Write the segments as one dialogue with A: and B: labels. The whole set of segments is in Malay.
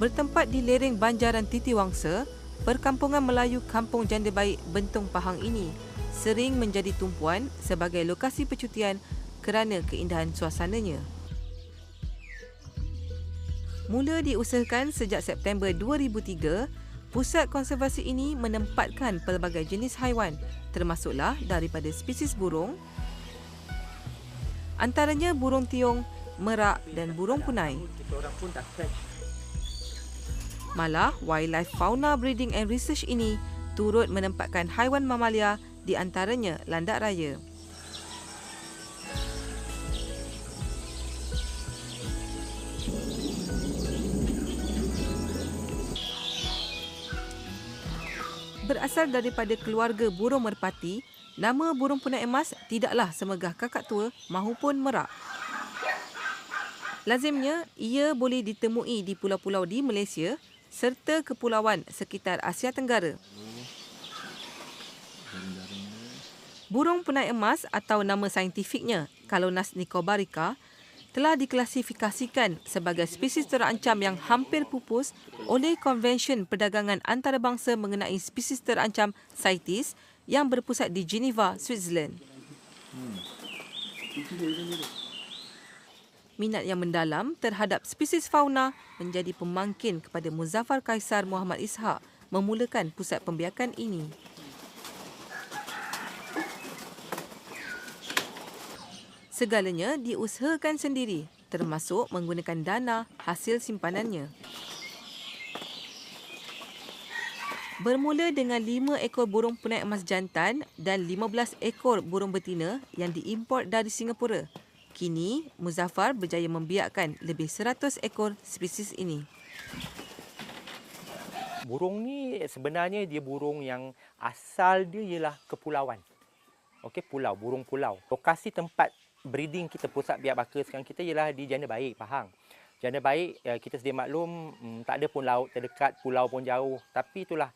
A: Bertempat di lereng Banjaran Titiwangsa, perkampungan Melayu Kampung Janda Baik Bentong Pahang ini sering menjadi tumpuan sebagai lokasi percutian kerana keindahan suasananya. Mula diusahakan sejak September 2003, pusat konservasi ini menempatkan pelbagai jenis haiwan termasuklah daripada spesies burung, antaranya burung tiong, merak dan burung punai. Malah, Wildlife Fauna Breeding and Research ini turut menempatkan haiwan mamalia di antaranya landak raya. Berasal daripada keluarga burung merpati, nama burung punai emas tidaklah semegah kakatua mahupun merak. Lazimnya, ia boleh ditemui di pulau-pulau di Malaysia serta kepulauan sekitar Asia Tenggara. Burung punai emas atau nama saintifiknya Calonas nicobarica telah diklasifikasikan sebagai spesies terancam yang hampir pupus oleh Konvensyen Perdagangan Antarabangsa mengenai spesies terancam CITES yang berpusat di Geneva, Switzerland. Minat yang mendalam terhadap spesies fauna menjadi pemangkin kepada Muzaffar Kaisar Muhammad Ishak memulakan pusat pembiakan ini. Segalanya diusahakan sendiri, termasuk menggunakan dana hasil simpanannya. Bermula dengan 5 ekor burung punai emas jantan dan 15 ekor burung betina yang diimport dari Singapura. Kini, Muzaffar berjaya membiakkan lebih 100 ekor spesies ini.
B: Burung ni sebenarnya dia burung yang asal dia ialah kepulauan. Okey, pulau, burung pulau. Lokasi tempat breeding kita, pusat biak baka sekarang kita ialah di Janda Baik, Pahang. Janda Baik, kita sedia maklum, tak ada pun laut terdekat, pulau pun jauh. Tapi itulah,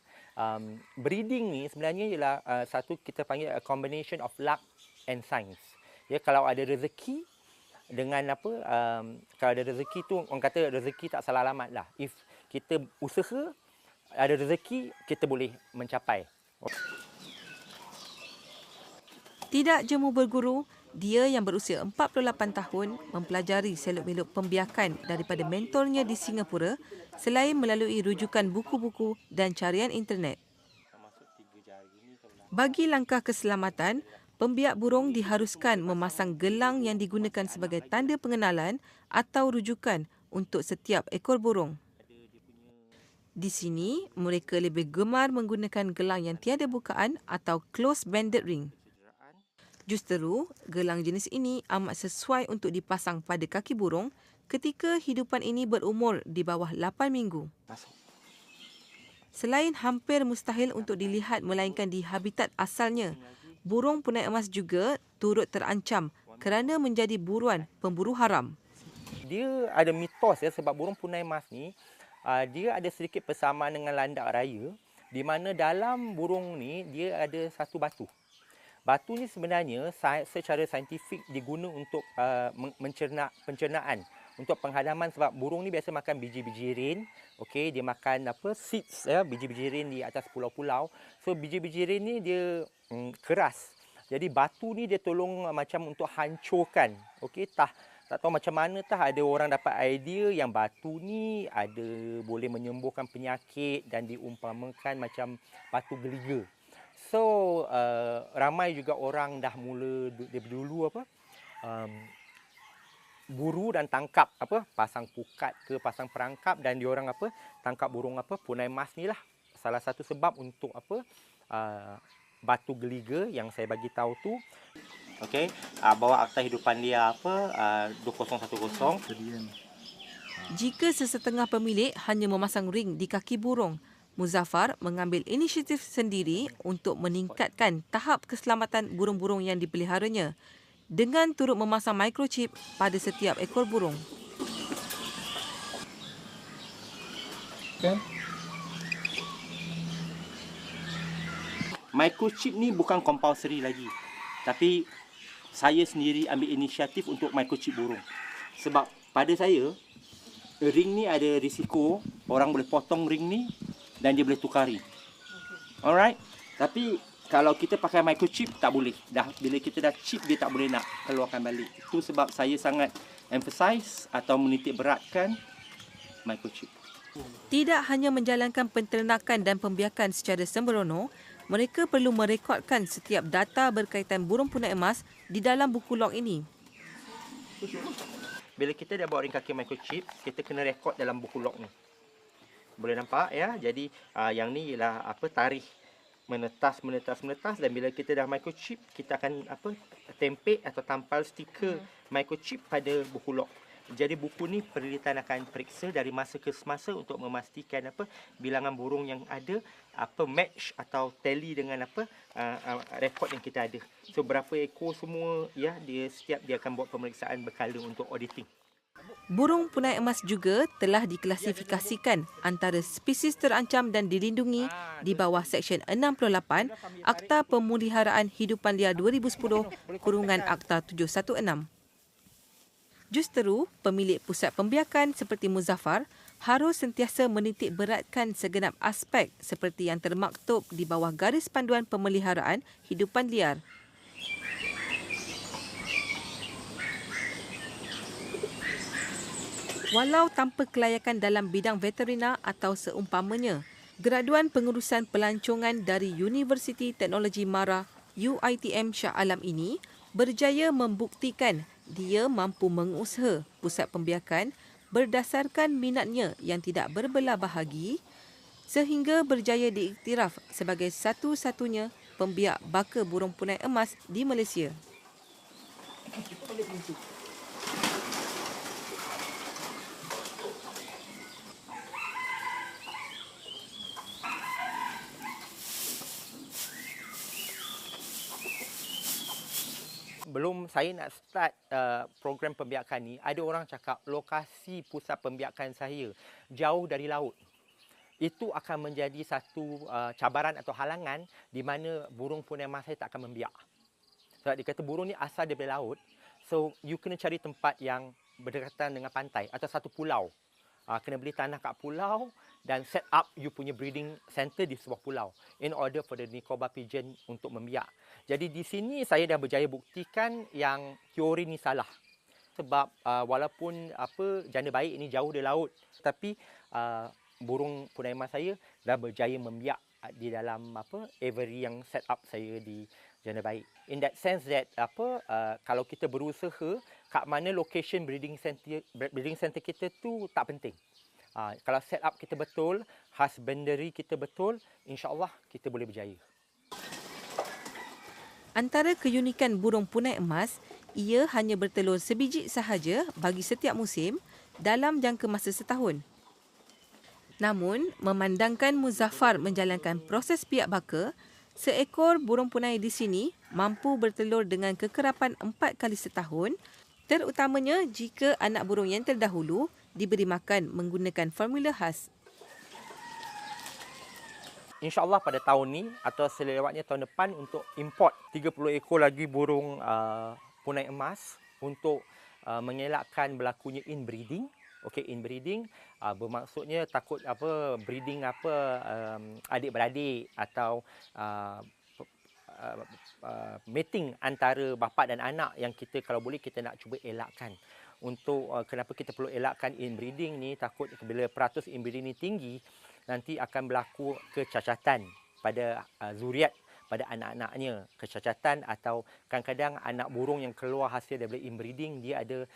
B: breeding ni sebenarnya ialah satu kita panggil a combination of luck and science. Ya, kalau ada rezeki dengan apa, kalau ada rezeki tu, orang kata rezeki tak salah alamat lah. If kita usaha, ada rezeki, kita boleh mencapai.
A: Tidak jemu berguru, dia yang berusia 48 tahun mempelajari seluk-beluk pembiakan daripada mentornya di Singapura selain melalui rujukan buku-buku dan carian internet. Bagi langkah keselamatan, pembiak burung diharuskan memasang gelang yang digunakan sebagai tanda pengenalan atau rujukan untuk setiap ekor burung. Di sini, mereka lebih gemar menggunakan gelang yang tiada bukaan atau close-banded ring. Justeru, gelang jenis ini amat sesuai untuk dipasang pada kaki burung ketika hidupan ini berumur di bawah 8 minggu. Selain hampir mustahil untuk dilihat melainkan di habitat asalnya, burung punai emas juga turut terancam kerana menjadi buruan pemburu haram.
B: Dia ada mitos ya, sebab burung punai emas ni dia ada sedikit persamaan dengan landak raya, di mana dalam burung ni dia ada satu batu. Batu ni sebenarnya secara saintifik diguna untuk pencernaan, untuk penghadaman, sebab burung ni biasa makan biji-biji rin. Okey, dia makan apa, seeds ya, biji-biji rin di atas pulau-pulau. So biji-biji rin ni dia keras. Jadi batu ni dia tolong macam untuk hancurkan. Okey, tak tahu macam mana ada orang dapat idea yang batu ni ada boleh menyembuhkan penyakit dan diumpamakan macam batu geliga. So ramai juga orang dah mula dari dulu buru dan tangkap pasang pukat ke pasang perangkap, dan diorang tangkap burung punai emas ni lah. Salah satu sebab untuk batu geliga yang saya bagi tahu tu. Okey, bawa akta hidupan dia 2010.
A: Jika sesetengah pemilik hanya memasang ring di kaki burung, Muzaffar mengambil inisiatif sendiri untuk meningkatkan tahap keselamatan burung-burung yang dipeliharanya dengan turut memasang microchip pada setiap ekor burung.
B: Microchip ni bukan compulsory lagi. Tapi saya sendiri ambil inisiatif untuk microchip burung. Sebab pada saya, ring ni ada risiko orang boleh potong ring ni dan dia boleh tukari. Alright. Tapi kalau kita pakai microchip tak boleh. Bila kita dah chip dia tak boleh nak keluarkan balik. Itu sebab saya sangat emphasize atau menitik beratkan microchip.
A: Tidak hanya menjalankan penternakan dan pembiakan secara sembrono, mereka perlu merekodkan setiap data berkaitan burung punai emas di dalam buku log ini.
B: Bila kita dah bawa ring kaki microchip, kita kena rekod dalam buku log ni. Boleh nampak ya. Jadi yang ni ialah tarikh menetas dan bila kita dah microchip, kita akan tempek atau tampal stiker microchip pada buku log. Jadi buku ni penelitian akan periksa dari masa ke semasa untuk memastikan bilangan burung yang ada match atau tally dengan rekod yang kita ada. So berapa ekor semua ya, dia akan buat pemeriksaan berkala untuk auditing.
A: Burung punai emas juga telah diklasifikasikan antara spesies terancam dan dilindungi di bawah Seksyen 68 Akta Pemeliharaan Hidupan Liar 2010 Akta 716. Justeru, pemilik pusat pembiakan seperti Muzaffar harus sentiasa menitik beratkan segenap aspek seperti yang termaktub di bawah Garis Panduan Pemeliharaan Hidupan Liar. Walau tanpa kelayakan dalam bidang veterina atau seumpamanya, graduan pengurusan pelancongan dari Universiti Teknologi Mara UiTM Shah Alam ini berjaya membuktikan dia mampu mengusaha pusat pembiakan berdasarkan minatnya yang tidak berbelah bahagi sehingga berjaya diiktiraf sebagai satu-satunya pembiak baka burung punai emas di Malaysia.
B: Belum saya nak start program pembiakan ni, ada orang cakap lokasi pusat pembiakan saya jauh dari laut. Itu akan menjadi satu cabaran atau halangan di mana burung punai emas saya tak akan membiak. Sebab dia kata burung ni asal daripada laut. So, you kena cari tempat yang berdekatan dengan pantai atau satu pulau. Kena beli tanah kat pulau dan set up you punya breeding center di sebuah pulau in order for the Nicobar pigeon untuk membiak. Jadi di sini saya dah berjaya buktikan yang teori ni salah. Sebab walaupun janda baik ini jauh dari laut, tapi burung punai emas saya dah berjaya membiak di dalam aviary yang set up saya di janda baik. In that sense that kalau kita berusaha kat mana location breeding center kita tu tak penting. Kalau set up kita betul, husbandry kita betul, insya-Allah kita boleh berjaya.
A: Antara keunikan burung punai emas, ia hanya bertelur sebiji sahaja bagi setiap musim dalam jangka masa setahun. Namun, memandangkan Muzaffar menjalankan proses biak baka, seekor burung punai di sini mampu bertelur dengan kekerapan 4 kali setahun, terutamanya jika anak burung yang terdahulu diberi makan menggunakan formula khas.
B: InsyaAllah pada tahun ni atau selewatnya tahun depan untuk import 30 ekor lagi burung punai emas untuk mengelakkan berlakunya inbreeding. Okey, inbreeding bermaksudnya takut breeding adik-beradik atau mating antara bapa dan anak yang kita kalau boleh kita nak cuba elakkan. Untuk kenapa kita perlu elakkan inbreeding ni, takut bila peratus inbreeding ni tinggi nanti akan berlaku kecacatan pada zuriat, pada anak-anaknya, kecacatan atau kadang-kadang anak burung yang keluar hasil daripada inbreeding dia ada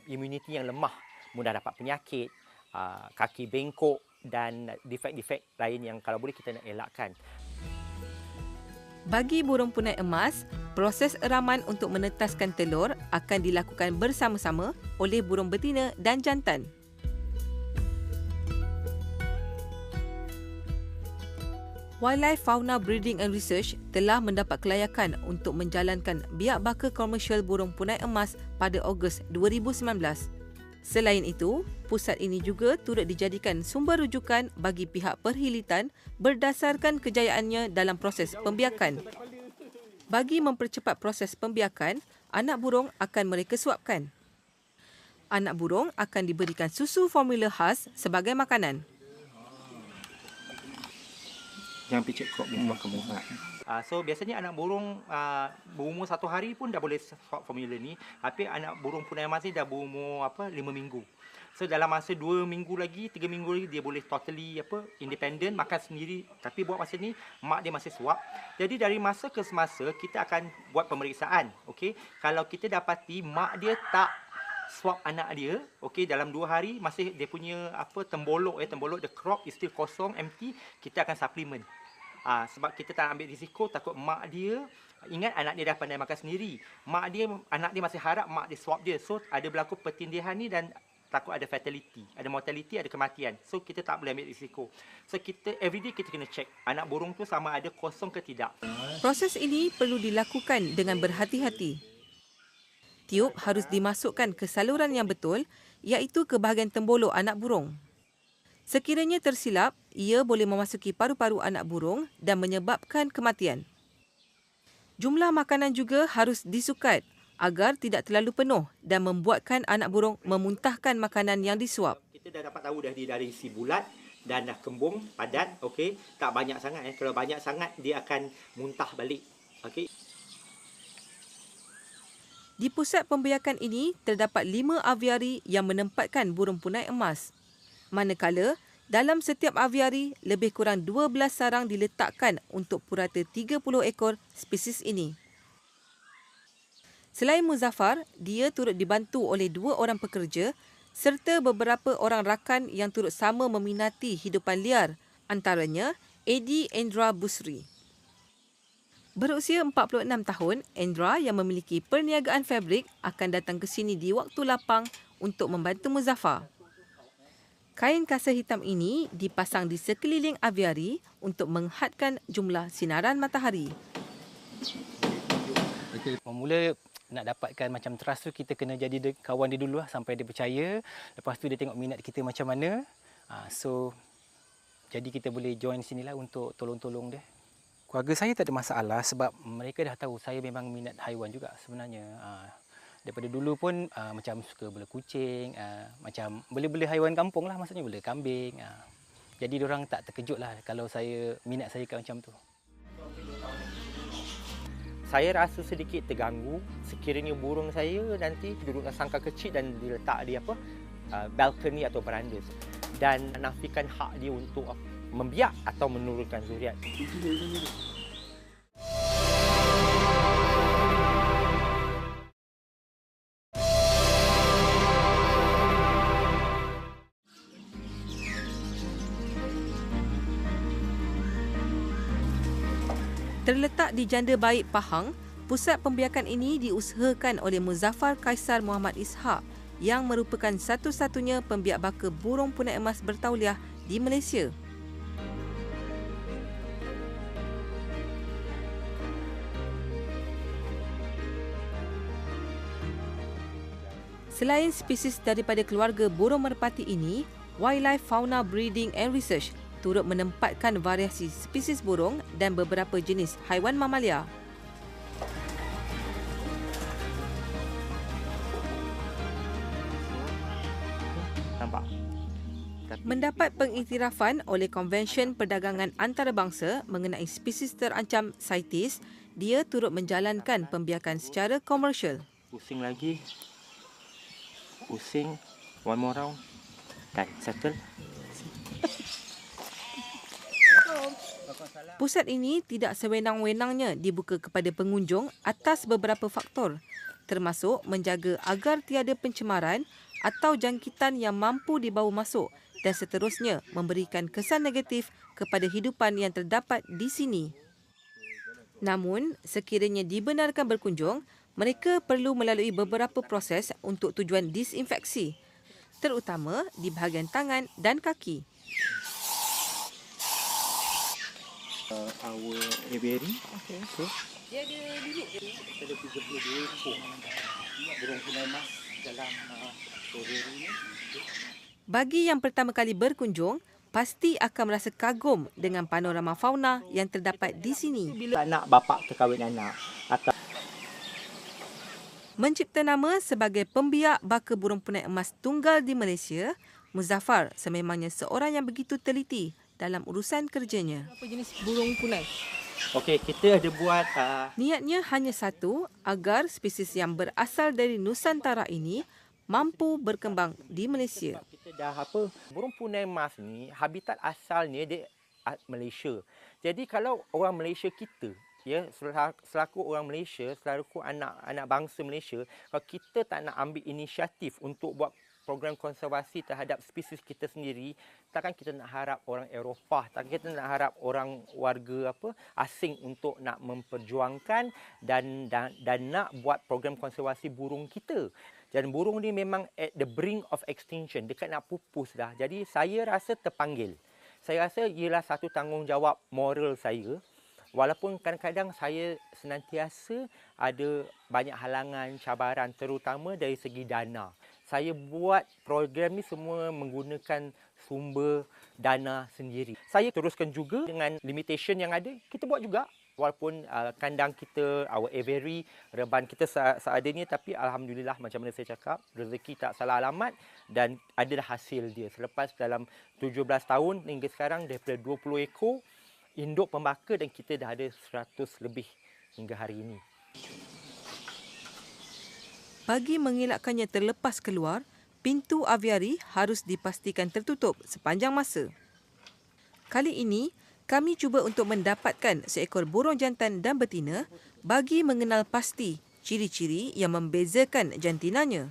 B: immunity yang lemah, mudah dapat penyakit, kaki bengkok dan defek-defek lain yang kalau boleh kita nak elakkan.
A: Bagi burung punai emas, proses eraman untuk menetaskan telur akan dilakukan bersama-sama oleh burung betina dan jantan. Wildlife Fauna Breeding and Research telah mendapat kelayakan untuk menjalankan biak baka komersial burung punai emas pada Ogos 2019. Selain itu, pusat ini juga turut dijadikan sumber rujukan bagi pihak perhilitan berdasarkan kejayaannya dalam proses pembiakan. Bagi mempercepat proses pembiakan, anak burung akan mereka suapkan. Anak burung akan diberikan susu formula khas sebagai makanan.
C: Jangan picit kok biar makan muka.
B: So biasanya anak burung berumur 1 hari pun dah boleh swap formula ni. Tapi anak burung punai emas ni dah berumur 5 minggu. So dalam masa 2 minggu lagi, 3 minggu lagi dia boleh totally independent, makan sendiri. Tapi buat masa ni mak dia masih swap. Jadi dari masa ke semasa kita akan buat pemeriksaan. Okey, kalau kita dapati mak dia tak swap anak dia, okey, dalam 2 hari masih dia punya tembolok the crop is still kosong, empty, kita akan supplement. Sebab kita tak ambil risiko, takut mak dia, ingat anak dia dah pandai makan sendiri. Anak dia masih harap mak dia swap dia. So ada berlaku pertindihan ni dan takut ada fatality, ada mortality, ada kematian. So kita tak boleh ambil risiko. So kita everyday kita kena check anak burung tu sama ada kosong ke tidak.
A: Proses ini perlu dilakukan dengan berhati-hati. Tiup harus dimasukkan ke saluran yang betul, iaitu ke bahagian tembolok anak burung. Sekiranya tersilap, ia boleh memasuki paru-paru anak burung dan menyebabkan kematian. Jumlah makanan juga harus disukat agar tidak terlalu penuh dan membuatkan anak burung memuntahkan makanan yang disuap.
B: Kita dah dapat tahu dah dia dari isi bulat dan dah kembung, padat, okey. Tak banyak sangat. Kalau banyak sangat, dia akan muntah balik. Okey.
A: Di pusat pembiakan ini terdapat 5 aviari yang menempatkan burung punai emas. Manakala, dalam setiap aviari, lebih kurang 12 sarang diletakkan untuk purata 30 ekor spesies ini. Selain Muzaffar, dia turut dibantu oleh 2 orang pekerja serta beberapa orang rakan yang turut sama meminati hidupan liar, antaranya Eddie Endra Busri. Berusia 46 tahun, Endra yang memiliki perniagaan fabrik akan datang ke sini di waktu lapang untuk membantu Muzaffar. Kain kasa hitam ini dipasang di sekeliling aviari untuk menghadkan jumlah sinaran matahari.
D: Mula nak dapatkan macam trust tu, kita kena jadi kawan dia dulu sampai dia percaya. Lepas tu dia tengok minat kita macam mana. Jadi kita boleh join sinilah untuk tolong-tolong dia. Keluarga saya tak ada masalah sebab mereka dah tahu saya memang minat haiwan juga sebenarnya. Daripada dulu pun macam suka bela kucing, macam bela-bela haiwan kampung lah, maksudnya bela kambing. Jadi diorang tak terkejut lah kalau minat saya kat macam tu.
B: Saya rasa sedikit terganggu sekiranya burung saya nanti duduk dalam sangkar kecil dan diletak di balkoni atau beranda dan nafikan hak dia untuk membiak atau menurunkan zuriat.
A: Terletak di Janda Baik Pahang, pusat pembiakan ini diusahakan oleh Muzaffar Kaisar Muhammad Ishak yang merupakan satu-satunya pembiak baka burung punai emas bertauliah di Malaysia. Selain spesies daripada keluarga burung merpati ini, Wildlife Fauna Breeding and Research turut menempatkan variasi spesies burung dan beberapa jenis haiwan mamalia.
B: Nampak?
A: Mendapat pengiktirafan oleh Konvensyen Perdagangan Antarabangsa mengenai spesies terancam CITES, dia turut menjalankan pembiakan secara komersial.
B: Pusing lagi. Pusing. One more round. Dan settle.
A: Pusat ini tidak sewenang-wenangnya dibuka kepada pengunjung atas beberapa faktor, termasuk menjaga agar tiada pencemaran atau jangkitan yang mampu dibawa masuk dan seterusnya memberikan kesan negatif kepada hidupan yang terdapat di sini. Namun, sekiranya dibenarkan berkunjung, mereka perlu melalui beberapa proses untuk tujuan disinfeksi, terutama di bahagian tangan dan kaki.
C: Our aviary.
A: Okey.
B: Dia ada bilik. Kita ada 32 ekor burung punai emas dalam aviary ni.
A: Bagi yang pertama kali berkunjung, pasti akan merasa kagum dengan panorama fauna yang terdapat di sini.
B: Bila anak bapak terkahwin anak atau
A: Mencipta nama sebagai pembiak baka burung punai emas tunggal di Malaysia, Muzaffar sememangnya seorang yang begitu teliti dalam urusan kerjanya. Apa jenis burung punai?
B: Okey, kita ada buat
A: Niatnya hanya satu, agar spesies yang berasal dari Nusantara ini mampu berkembang di Malaysia.
B: kita dah burung punai emas ni habitat asalnya dia Malaysia. Jadi kalau orang Malaysia kita selaku orang Malaysia, selaku anak bangsa Malaysia, kalau kita tak nak ambil inisiatif untuk buat program konservasi terhadap spesies kita sendiri, takkan kita nak harap orang Eropah, takkan kita nak harap orang warga asing untuk nak memperjuangkan dan nak buat program konservasi burung kita. Dan burung ni memang at the brink of extinction, dekat nak pupus dah. Jadi saya rasa terpanggil. Saya rasa ialah satu tanggungjawab moral saya. Walaupun kadang-kadang saya senantiasa ada banyak halangan, cabaran, terutama dari segi dana. Saya buat program ni semua menggunakan sumber dana sendiri. Saya teruskan juga dengan limitation yang ada, kita buat juga. Walaupun kandang kita, our aviary, reban kita seadanya, tapi alhamdulillah macam mana saya cakap, rezeki tak salah alamat dan adalah hasil dia. Selepas dalam 17 tahun hingga sekarang, daripada 20 ekor, induk pembaka dan kita dah ada 100 lebih hingga hari ini.
A: Bagi mengelakkannya terlepas keluar, pintu aviari harus dipastikan tertutup sepanjang masa. Kali ini, kami cuba untuk mendapatkan seekor burung jantan dan betina bagi mengenal pasti ciri-ciri yang membezakan jantinanya.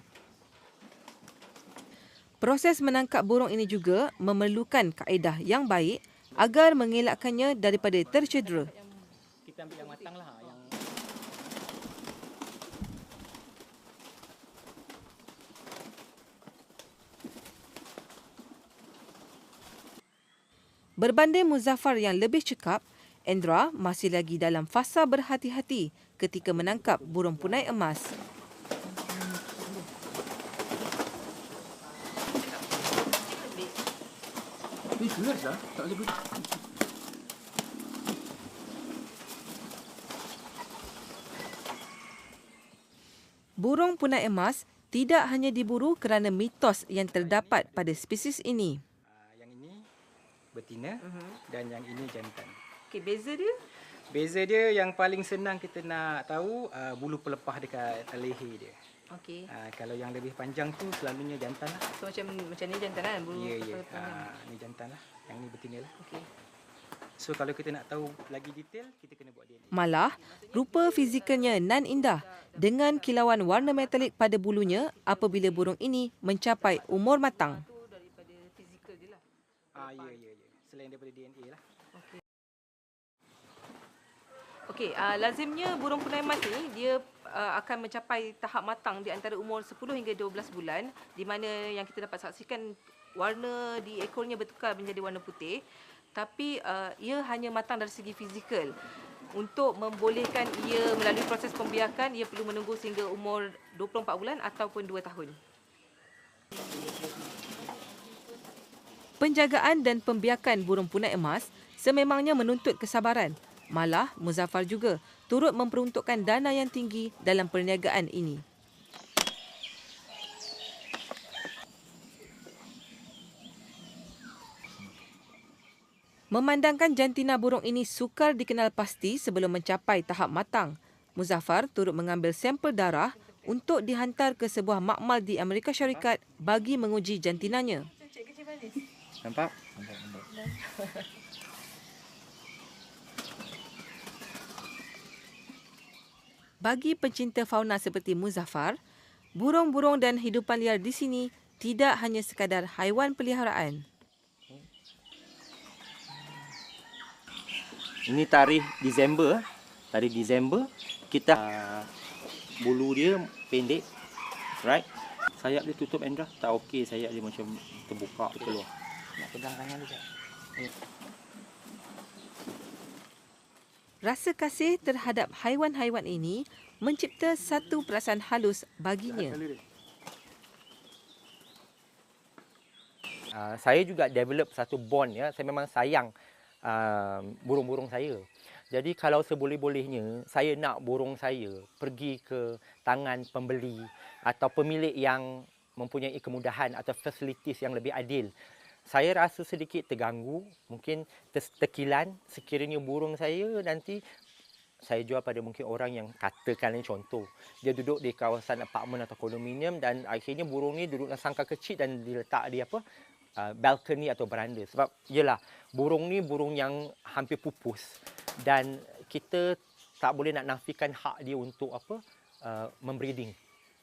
A: Proses menangkap burung ini juga memerlukan kaedah yang baik agar mengelakkannya daripada tercedera.
D: Kita ambil yang matang lah.
A: Berbanding Muzaffar yang lebih cekap, Endra masih lagi dalam fasa berhati-hati ketika menangkap burung punai emas. Burung punai emas tidak hanya diburu kerana mitos yang terdapat pada spesies ini.
D: Yang ini betina dan yang ini jantan.
A: Okey, beza dia?
D: Beza dia yang paling senang kita nak tahu bulu pelepah dekat leher dia.
A: Okey.
D: Kalau yang lebih panjang tu selalunya jantan lah.
A: So macam ni jantan kan? Bulu
D: Ya. Ni jantan lah. Yang ni betina lah.
A: Okey.
D: So kalau kita nak tahu lagi detail, kita kena buat DNA.
A: Malah, rupa fizikalnya nan indah dengan kilauan warna metalik pada bulunya apabila burung ini mencapai umur matang.
D: Ya. Selain daripada DNA lah.
A: Okey, lazimnya burung punai emas ni dia akan mencapai tahap matang di antara umur 10 hingga 12 bulan, di mana yang kita dapat saksikan warna di ekornya bertukar menjadi warna putih. Tapi ia hanya matang dari segi fizikal. Untuk membolehkan ia melalui proses pembiakan, ia perlu menunggu sehingga umur 24 bulan ataupun 2 tahun. Penjagaan dan pembiakan burung punai emas sememangnya menuntut kesabaran. Malah, Muzaffar juga turut memperuntukkan dana yang tinggi dalam perniagaan ini. Memandangkan jantina burung ini sukar dikenal pasti sebelum mencapai tahap matang, Muzaffar turut mengambil sampel darah untuk dihantar ke sebuah makmal di Amerika Syarikat bagi menguji jantinanya.
B: Nampak?
A: Bagi pencinta fauna seperti Muzaffar, burung-burung dan hidupan liar di sini tidak hanya sekadar haiwan peliharaan.
B: Ini tarikh Disember. Tarikh Disember, kita bulu dia pendek. Right? Sayap dia tutup, Endra. Tak okey, sayap dia macam terbuka keluar.
D: Nak pegang tangan dia.
A: Rasa kasih terhadap haiwan-haiwan ini mencipta satu perasaan halus baginya.
B: Saya juga develop satu bond ya. Saya memang sayang burung-burung saya. Jadi kalau seboleh-bolehnya saya nak burung saya pergi ke tangan pembeli atau pemilik yang mempunyai kemudahan atau facilities yang lebih adil. Saya rasa sedikit terganggu, mungkin terkilan sekiranya burung saya nanti saya jual pada mungkin orang yang katakanlah contoh. Dia duduk di kawasan apartmen atau kondominium dan akhirnya burung ni duduk dalam sangkar kecil dan diletak di balkoni atau beranda. Sebab yelah, burung ni burung yang hampir pupus dan kita tak boleh nak nafikan hak dia untuk membreeding,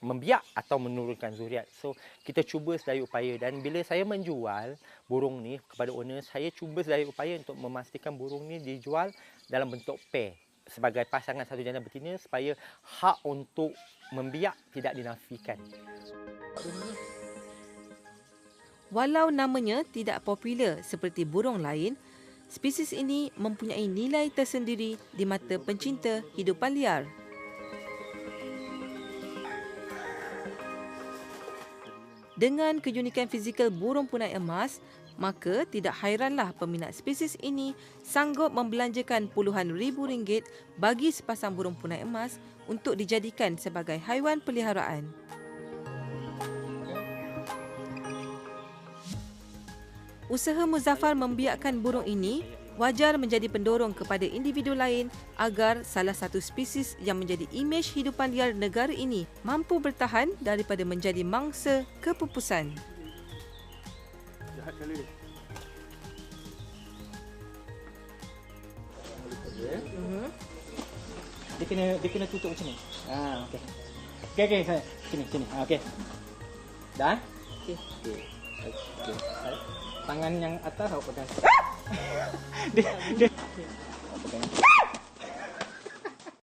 B: membiak atau menurunkan zuriat. So kita cuba sedaya upaya dan bila saya menjual burung ni kepada owner, saya cuba sedaya upaya untuk memastikan burung ni dijual dalam bentuk pair sebagai pasangan satu jantan betina supaya hak untuk membiak tidak dinafikan.
A: Walau namanya tidak popular seperti burung lain, spesies ini mempunyai nilai tersendiri di mata pencinta hidupan liar. Dengan keunikan fizikal burung punai emas, maka tidak hairanlah peminat spesies ini sanggup membelanjakan puluhan ribu ringgit bagi sepasang burung punai emas untuk dijadikan sebagai haiwan peliharaan. Usaha Muzaffar membiakkan burung ini wajar menjadi pendorong kepada individu lain agar salah satu spesies yang menjadi imej hidupan liar negara ini mampu bertahan daripada menjadi mangsa kepupusan.
C: Jahat kali dia. Dia kena tutup macam ni. Okey. Okey, sini. Okey. Dah? Okey. Tangan yang atas awak pegang. Dia. Awak pegang.